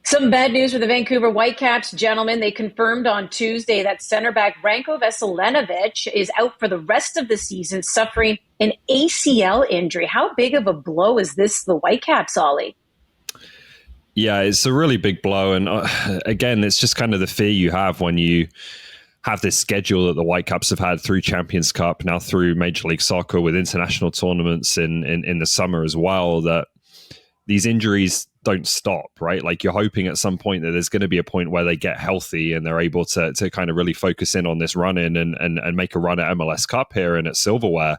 Some bad news for the Vancouver Whitecaps, gentlemen. They confirmed on Tuesday that center back Ranko Veselinovic is out for the rest of the season, suffering an ACL injury. How big of a blow is this to the Whitecaps, Ollie? Yeah, it's a really big blow. And again, it's just kind of the fear you have when you have this schedule that the Whitecaps have had through Champions Cup, now through Major League Soccer with international tournaments in the summer as well, that these injuries don't stop, right? Like you're hoping at some point that there's going to be a point where they get healthy and they're able to kind of really focus in on this run in and make a run at MLS Cup here and at silverware.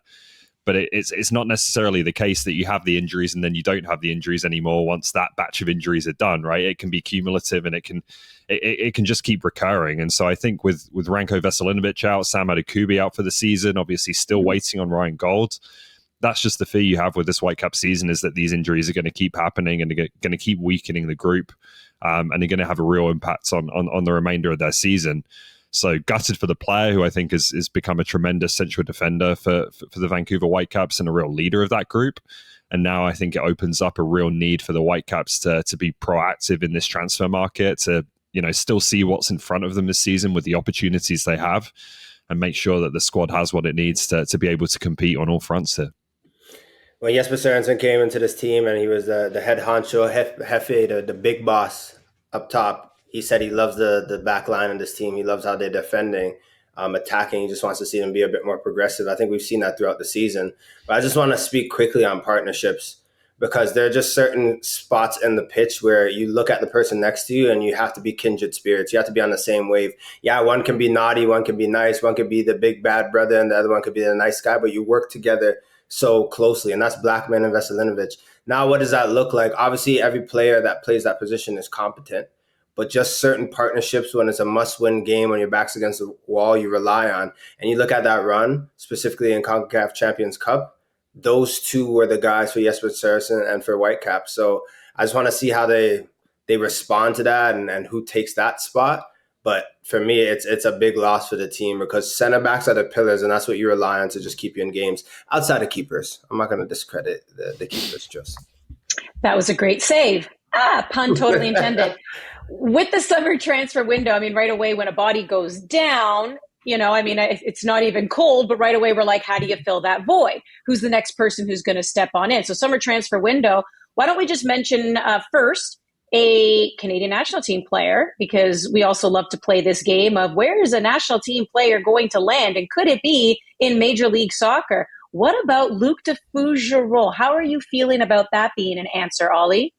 But it's not necessarily the case that you have the injuries and then you don't have the injuries anymore once that batch of injuries are done, right? It can be cumulative and it can just keep recurring. And so I think with Ranko Veselinovic out, Sam Adekubi out for the season, obviously still waiting on Ryan Gold. That's just the fear you have with this Whitecap season, is that these injuries are going to keep happening and they're going to keep weakening the group, and they're going to have a real impact on the remainder of their season. So gutted for the player, who I think has become a tremendous central defender for the Vancouver Whitecaps and a real leader of that group. And now I think it opens up a real need for the Whitecaps to be proactive in this transfer market, to still see what's in front of them this season with the opportunities they have, and make sure that the squad has what it needs to be able to compete on all fronts here. When Jesper Sørensen came into this team and he was the head honcho, Hefe, the big boss up top, he said he loves the back line of this team. He loves how they're defending, attacking. He just wants to see them be a bit more progressive. I think we've seen that throughout the season. But I just want to speak quickly on partnerships, because there are just certain spots in the pitch where you look at the person next to you and you have to be kindred spirits. You have to be on the same wave. Yeah, one can be naughty, one can be nice, one can be the big bad brother, and the other one could be the nice guy, but you work together so closely, and that's Blackman and Veselinovic. Now, what does that look like? Obviously, every player that plays that position is competent, but just certain partnerships when it's a must-win game, when your back's against the wall, you rely on. And you look at that run, specifically in CONCACAF Champions Cup, those two were the guys for Jesper Sørensen and for Whitecaps. So I just want to see how they respond to that and who takes that spot. But for me, it's a big loss for the team, because center backs are the pillars, and that's what you rely on to just keep you in games outside of keepers. I'm not going to discredit the keepers, just. That was a great save. Pun totally intended. With the summer transfer window, right away when a body goes down, it's not even cold, but right away we're like, how do you fill that void? Who's the next person who's going to step on in? So summer transfer window, why don't we just mention first a Canadian national team player, because we also love to play this game of where is a national team player going to land, and could it be in Major League Soccer? What about Luc de Fougerolles? How are you feeling about that being an answer, Ollie?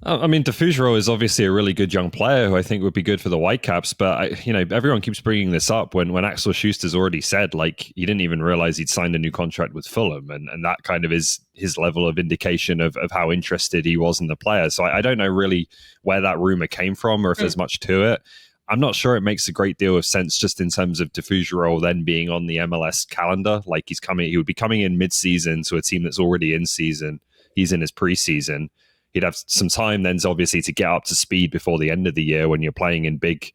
De Fougerolles is obviously a really good young player who I think would be good for the Whitecaps, but everyone keeps bringing this up when Axel Schuster's already said, like, he didn't even realize he'd signed a new contract with Fulham, and that kind of is his level of indication of how interested he was in the player. So I don't know really where that rumor came from or if there's much to it. I'm not sure it makes a great deal of sense just in terms of de Fougerolles then being on the MLS calendar. Like he would be coming in mid-season to a team that's already in season. He's in his preseason. He'd have some time then, obviously, to get up to speed before the end of the year when you're playing in big,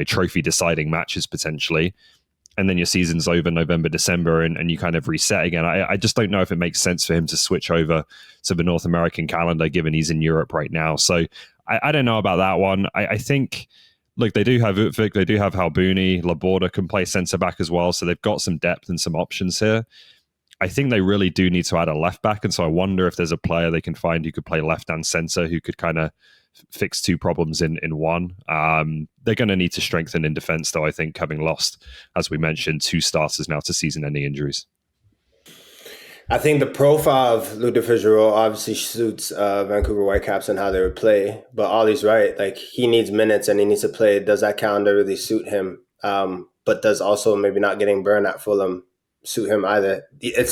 trophy deciding matches potentially. And then your season's over November, December, and you kind of reset again. I just don't know if it makes sense for him to switch over to the North American calendar, given he's in Europe right now. So I don't know about that one. I think, look, they do have Utvik, they do have Halbuni, Laborda can play centre back as well. So they've got some depth and some options here. I think they really do need to add a left back. And so I wonder if there's a player they can find who could play left and center, who could kind of fix two problems in one. They're going to need to strengthen in defense, though, I think, having lost, as we mentioned, two starters now to season-ending injuries. I think the profile of Luc de Fougerolles obviously suits Vancouver Whitecaps and how they would play. But Ollie's right. Like, he needs minutes and he needs to play. Does that calendar really suit him? But does also maybe not getting burned at Fulham suit him either? It's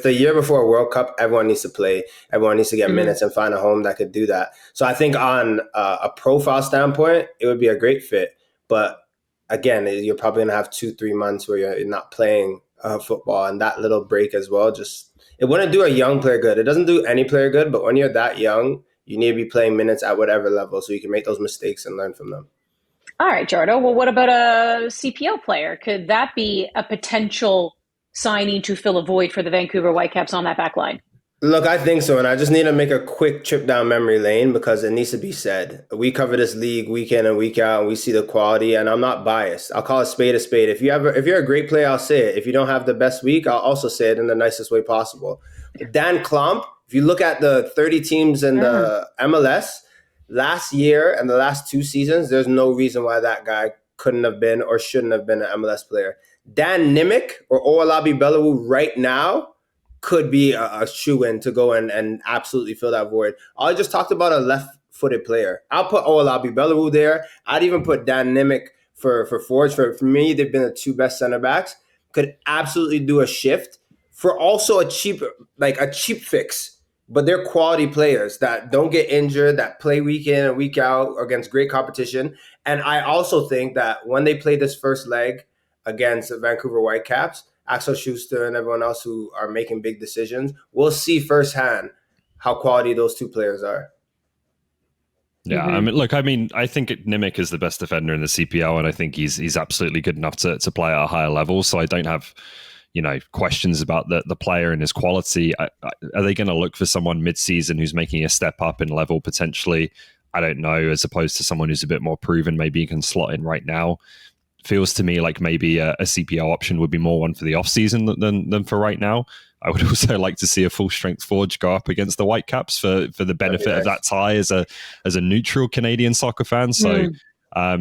the year before a World Cup. Everyone needs to play. Everyone needs to get minutes and find a home that could do that. So I think on a profile standpoint, it would be a great fit. But again, you're probably going to have 2-3 months where you're not playing football, and that little break as well. It wouldn't do a young player good. It doesn't do any player good, but when you're that young, you need to be playing minutes at whatever level so you can make those mistakes and learn from them. All right, Jordo. Well, what about a CPL player? Could that be a potential signing to fill a void for the Vancouver Whitecaps on that back line? Look, I think so, and I just need to make a quick trip down memory lane because it needs to be said. We cover this league week in and week out, and we see the quality. And I'm not biased. I'll call a spade a spade. If you're a great player, I'll say it. If you don't have the best week, I'll also say it in the nicest way possible. But Dan Klomp, if you look at the 30 teams in the MLS last year and the last 2 seasons, there's no reason why that guy couldn't have been or shouldn't have been an MLS player. Dan Nimick or Oalabi Belawu right now could be a shoe-in to go and absolutely fill that void. I just talked about a left-footed player. I'll put Oalabi Belawu there. I'd even put Dan Nimick for Forge. For me, they've been the two best center backs. Could absolutely do a shift for also a cheap fix. But they're quality players that don't get injured, that play week in and week out against great competition. And I also think that when they play this first leg against the Vancouver Whitecaps, Axel Schuster and everyone else who are making big decisions, we'll see firsthand how quality those two players are. Yeah, I mean, I think Nimick is the best defender in the CPL, and I think he's absolutely good enough to play at a higher level. So I don't have, questions about the player and his quality. Are they going to look for someone mid-season who's making a step up in level potentially? I don't know, as opposed to someone who's a bit more proven, maybe you can slot in right now. Feels to me like maybe a CPL option would be more one for the off season than for right now. I would also like to see a full strength Forge go up against the Whitecaps for the benefit of that tie as a neutral Canadian soccer fan. So, I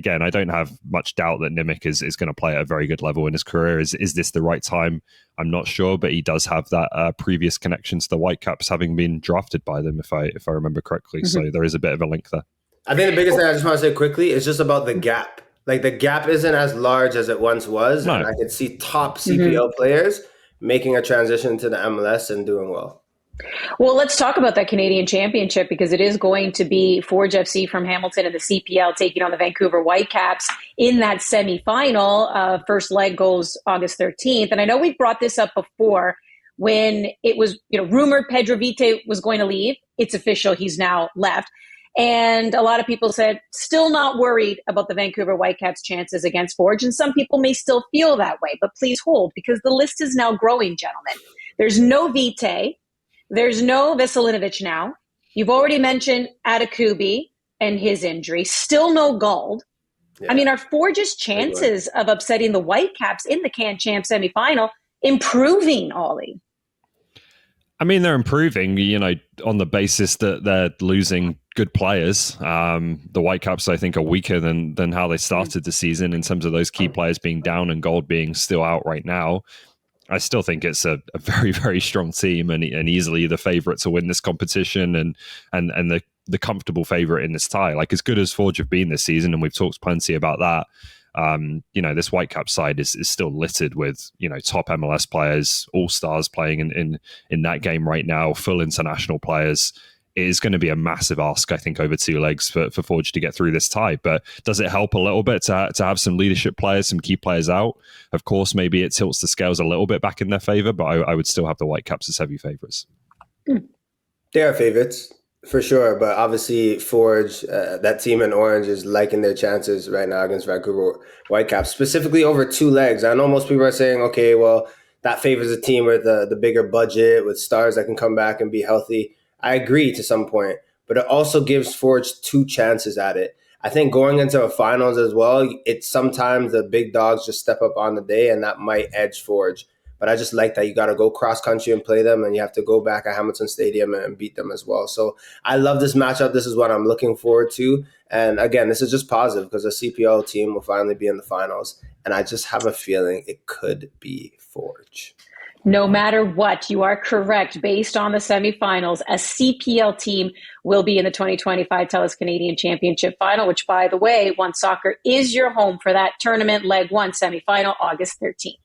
don't have much doubt that Nimick is going to play at a very good level in his career. Is this the right time? I'm not sure, but he does have that previous connection to the Whitecaps, having been drafted by them, if I remember correctly. So there is a bit of a link there. I think the biggest thing I just want to say quickly is just about the gap. Like the gap isn't as large as it once was. No. And I could see top CPL players making a transition to the MLS and doing well. Well, let's talk about that Canadian Championship because it is going to be Forge FC from Hamilton and the CPL taking on the Vancouver Whitecaps in that semifinal. First leg goes August 13th. And I know we've brought this up before when it was, rumored Pedro Vite was going to leave. It's official. He's now left. And a lot of people said, still not worried about the Vancouver Whitecaps' chances against Forge. And some people may still feel that way, but please hold because the list is now growing, gentlemen. There's no Vite. There's no Veselinovic now. You've already mentioned Atakubi and his injury. Still no Gold. Yeah. I mean, are Forge's chances of upsetting the Whitecaps in the CanChamp semifinal improving, Ollie? I mean, they're improving, on the basis that they're losing good players. The Whitecaps, I think, are weaker than how they started the season in terms of those key players being down and Gold being still out right now. I still think it's a very, very strong team and easily the favorite to win this competition and the comfortable favorite in this tie. Like as good as Forge have been this season, and we've talked plenty about that. This Whitecap side is still littered with, top MLS players, all-stars playing in that game right now, full international players. It is going to be a massive ask, I think, over 2 legs for Forge to get through this tie. But does it help a little bit to have some leadership players, some key players out? Of course, maybe it tilts the scales a little bit back in their favor, but I would still have the Whitecaps as heavy favorites. They are favorites. For sure, but obviously Forge, that team in orange is liking their chances right now against Vancouver Whitecaps, specifically over 2 legs. I know most people are saying, okay, well, that favors a team with the bigger budget, with stars that can come back and be healthy. I agree to some point, but it also gives Forge 2 chances at it. I think going into a finals as well, it's sometimes the big dogs just step up on the day, and that might edge Forge. But I just like that you got to go cross country and play them, and you have to go back at Hamilton Stadium and beat them as well. So I love this matchup. This is what I'm looking forward to. And again, this is just positive because the CPL team will finally be in the finals. And I just have a feeling it could be Forge. No matter what, you are correct. Based on the semifinals, a CPL team will be in the 2025 TELUS Canadian Championship Final, which, by the way, OneSoccer is your home for that tournament, leg 1 semifinal, August 13th.